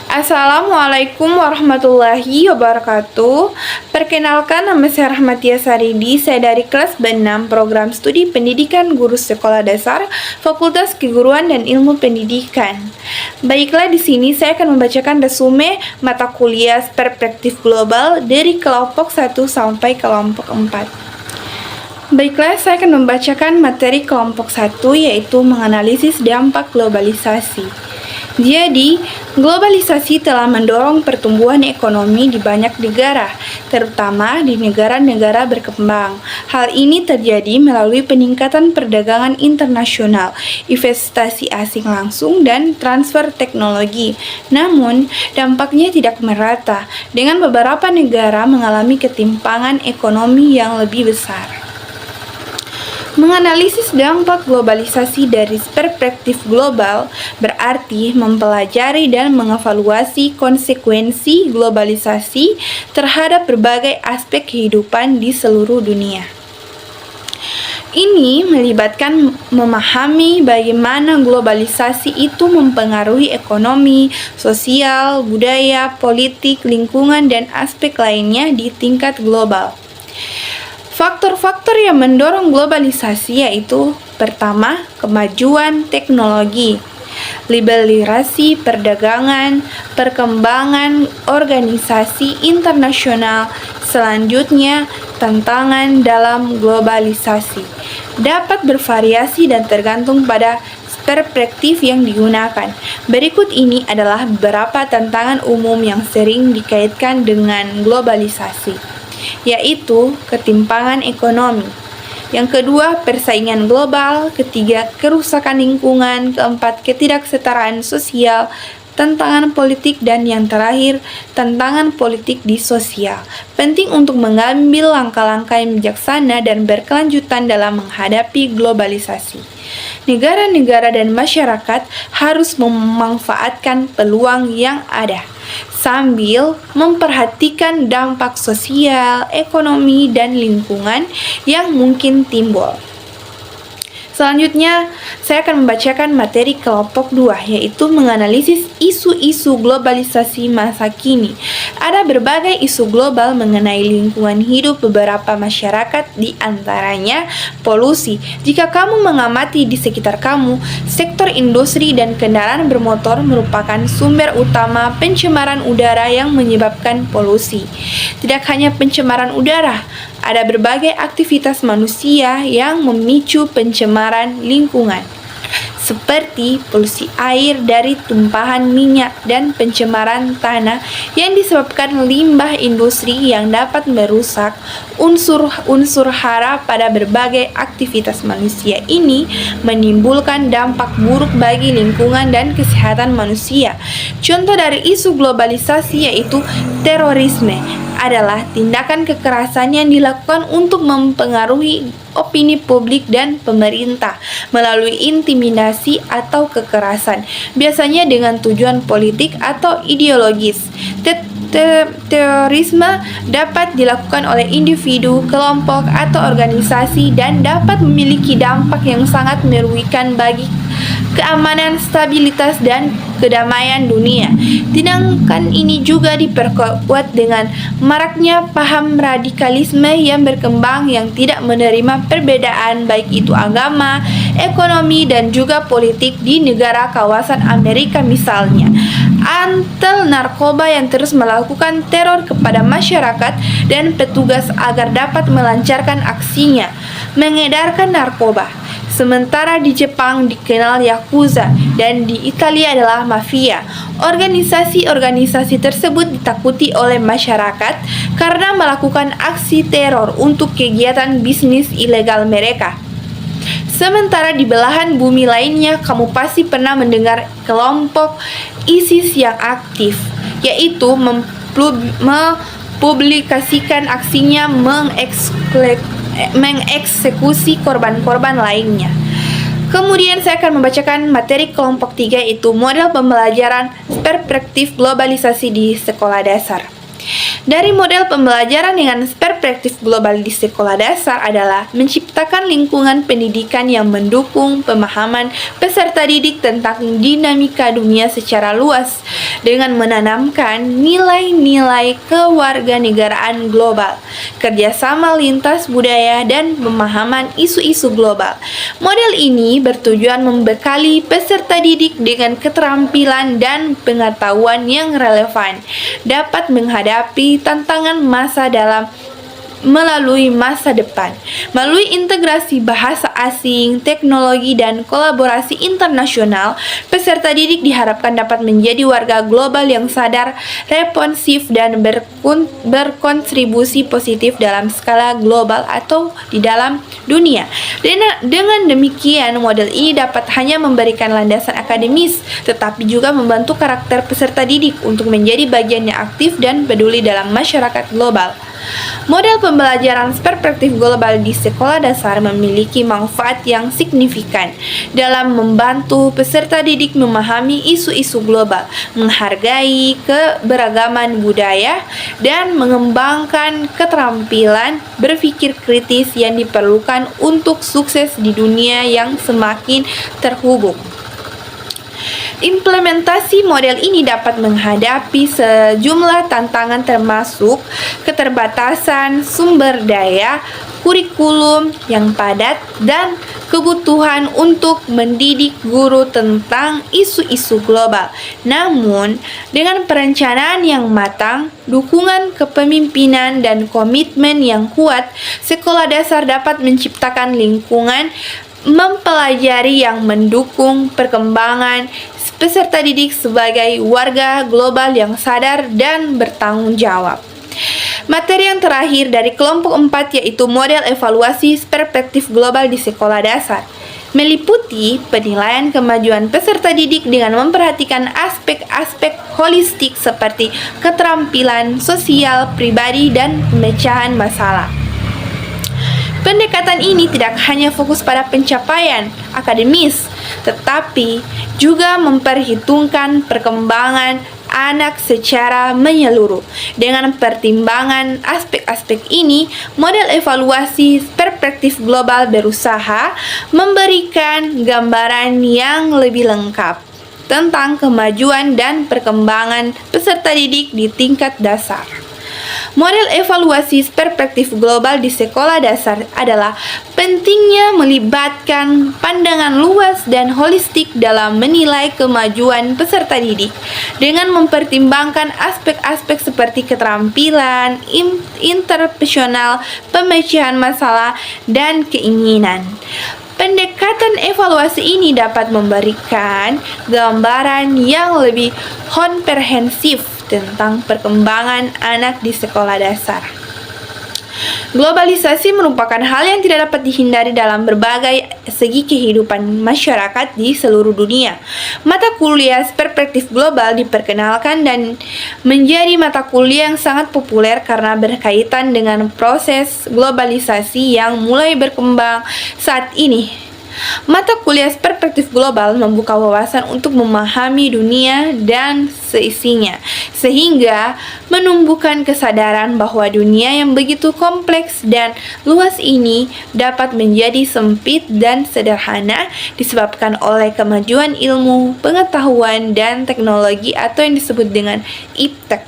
Assalamualaikum warahmatullahi wabarakatuh. Perkenalkan, nama saya Rahmatia Saridi. Saya dari kelas B6 Program Studi Pendidikan Guru Sekolah Dasar Fakultas Keguruan dan Ilmu Pendidikan. Baiklah, di sini saya akan membacakan resume mata kuliah Perspektif Global dari kelompok 1 sampai kelompok 4. Baiklah, saya akan membacakan materi kelompok 1, yaitu menganalisis dampak globalisasi. Jadi, globalisasi telah mendorong pertumbuhan ekonomi di banyak negara, terutama di negara-negara berkembang. Hal ini terjadi melalui peningkatan perdagangan internasional, investasi asing langsung, dan transfer teknologi. Namun, dampaknya tidak merata, dengan beberapa negara mengalami ketimpangan ekonomi yang lebih besar. Menganalisis dampak globalisasi dari perspektif global berarti mempelajari dan mengevaluasi konsekuensi globalisasi terhadap berbagai aspek kehidupan di seluruh dunia. Ini melibatkan memahami bagaimana globalisasi itu mempengaruhi ekonomi, sosial, budaya, politik, lingkungan, dan aspek lainnya di tingkat global. Faktor-faktor yang mendorong globalisasi yaitu: pertama, kemajuan teknologi, liberalisasi perdagangan, perkembangan organisasi internasional. Selanjutnya, tantangan dalam globalisasi dapat bervariasi dan tergantung pada perspektif yang digunakan. Berikut ini adalah beberapa tantangan umum yang sering dikaitkan dengan globalisasi, yaitu ketimpangan ekonomi. Yang kedua, persaingan global. Ketiga, kerusakan lingkungan. Keempat, ketidaksetaraan sosial, tantangan politik, dan yang terakhir, tantangan politik di sosial. Penting untuk mengambil langkah-langkah yang bijaksana dan berkelanjutan dalam menghadapi globalisasi. Negara-negara dan masyarakat harus memanfaatkan peluang yang ada, sambil memperhatikan dampak sosial, ekonomi, dan lingkungan yang mungkin timbul. Selanjutnya, saya akan membacakan materi kelompok 2, yaitu menganalisis isu-isu globalisasi masa kini. Ada berbagai isu global mengenai lingkungan hidup beberapa masyarakat, di antaranya polusi. Jika kamu mengamati di sekitar kamu, sektor industri dan kendaraan bermotor merupakan sumber utama pencemaran udara yang menyebabkan polusi. Tidak hanya pencemaran udara, ada berbagai aktivitas manusia yang memicu pencemaran lingkungan, seperti polusi air dari tumpahan minyak dan pencemaran tanah yang disebabkan limbah industri yang dapat merusak unsur hara pada berbagai aktivitas manusia. Ini menimbulkan dampak buruk bagi lingkungan dan kesehatan manusia. Contoh dari isu globalisasi yaitu terorisme adalah tindakan kekerasan yang dilakukan untuk mempengaruhi opini publik dan pemerintah melalui intimidasi atau kekerasan, biasanya dengan tujuan politik atau ideologis. Terorisme dapat dilakukan oleh individu, kelompok, atau organisasi dan dapat memiliki dampak yang sangat merugikan bagi keamanan, stabilitas, dan kedamaian dunia. Tindakan ini juga diperkuat dengan maraknya paham radikalisme yang berkembang yang tidak menerima perbedaan baik itu agama, ekonomi, dan juga politik di negara kawasan Amerika misalnya. Antel narkoba yang terus melakukan teror kepada masyarakat dan petugas agar dapat melancarkan aksinya mengedarkan narkoba. Sementara di Jepang dikenal Yakuza dan di Italia adalah mafia. Organisasi-organisasi tersebut ditakuti oleh masyarakat karena melakukan aksi teror untuk kegiatan bisnis ilegal mereka. Sementara di belahan bumi lainnya, kamu pasti pernah mendengar kelompok ISIS yang aktif, yaitu mempublikasikan aksinya mengeksekusi korban-korban lainnya. Kemudian saya akan membacakan materi kelompok 3, yaitu model pembelajaran perspektif globalisasi di sekolah dasar. Dari model pembelajaran dengan perspektif global di sekolah dasar adalah menciptakan menciptakan lingkungan pendidikan yang mendukung pemahaman peserta didik tentang dinamika dunia secara luas dengan menanamkan nilai-nilai kewarganegaraan global, kerjasama lintas budaya, dan pemahaman isu-isu global. Model ini bertujuan membekali peserta didik dengan keterampilan dan pengetahuan yang relevan, dapat menghadapi tantangan masa dalam melalui masa depan. Melalui integrasi bahasa asing, teknologi, dan kolaborasi internasional, peserta didik diharapkan dapat menjadi warga global yang sadar, responsif, dan berkontribusi positif dalam skala global atau di dalam dunia. Dengan demikian, model ini dapat hanya memberikan landasan akademis, tetapi juga membantu karakter peserta didik untuk menjadi bagian yang aktif dan peduli dalam masyarakat global. Model pembelajaran perspektif global di sekolah dasar memiliki manfaat yang signifikan dalam membantu peserta didik memahami isu-isu global, menghargai keberagaman budaya, dan mengembangkan keterampilan berpikir kritis yang diperlukan untuk sukses di dunia yang semakin terhubung. Implementasi model ini dapat menghadapi sejumlah tantangan termasuk keterbatasan sumber daya, kurikulum yang padat, dan kebutuhan untuk mendidik guru tentang isu-isu global. Namun, dengan perencanaan yang matang, dukungan kepemimpinan, dan komitmen yang kuat, sekolah dasar dapat menciptakan lingkungan mempelajari yang mendukung perkembangan peserta didik sebagai warga global yang sadar dan bertanggung jawab. Materi yang terakhir dari kelompok 4 yaitu model evaluasi perspektif global di sekolah dasar, meliputi penilaian kemajuan peserta didik dengan memperhatikan aspek-aspek holistik seperti keterampilan sosial, pribadi, dan pemecahan masalah. Pendekatan ini tidak hanya fokus pada pencapaian akademis, tetapi juga memperhitungkan perkembangan anak secara menyeluruh. Dengan pertimbangan aspek-aspek ini, model evaluasi perspektif global berusaha memberikan gambaran yang lebih lengkap tentang kemajuan dan perkembangan peserta didik di tingkat dasar. Model evaluasi perspektif global di sekolah dasar adalah pentingnya melibatkan pandangan luas dan holistik dalam menilai kemajuan peserta didik dengan mempertimbangkan aspek-aspek seperti keterampilan, interpersonal, pemecahan masalah, dan keinginan. Pendekatan evaluasi ini dapat memberikan gambaran yang lebih komprehensif tentang perkembangan anak di sekolah dasar. Globalisasi merupakan hal yang tidak dapat dihindari dalam berbagai segi kehidupan masyarakat di seluruh dunia. Mata kuliah perspektif global diperkenalkan dan menjadi mata kuliah yang sangat populer karena berkaitan dengan proses globalisasi yang mulai berkembang saat ini. Mata kuliah perspektif global membuka wawasan untuk memahami dunia dan seisinya, sehingga menumbuhkan kesadaran bahwa dunia yang begitu kompleks dan luas ini dapat menjadi sempit dan sederhana disebabkan oleh kemajuan ilmu, pengetahuan, dan teknologi atau yang disebut dengan iptek.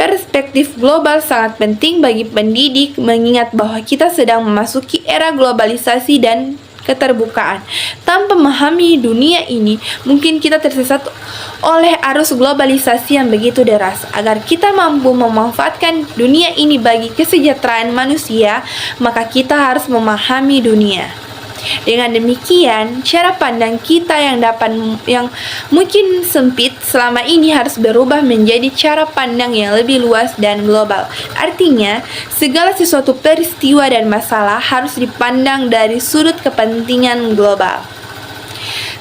Perspektif global sangat penting bagi pendidik mengingat bahwa kita sedang memasuki era globalisasi dan keterbukaan. Tanpa memahami dunia ini, mungkin kita tersesat oleh arus globalisasi yang begitu deras. Agar kita mampu memanfaatkan dunia ini bagi kesejahteraan manusia, maka kita harus memahami dunia. Dengan demikian, cara pandang kita yang mungkin sempit selama ini harus berubah menjadi cara pandang yang lebih luas dan global. Artinya, segala sesuatu peristiwa dan masalah harus dipandang dari sudut kepentingan global.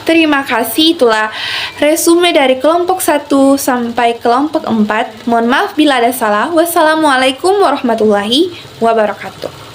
Terima kasih, itulah resume dari kelompok 1 sampai kelompok 4. Mohon maaf bila ada salah. Wassalamualaikum warahmatullahi wabarakatuh.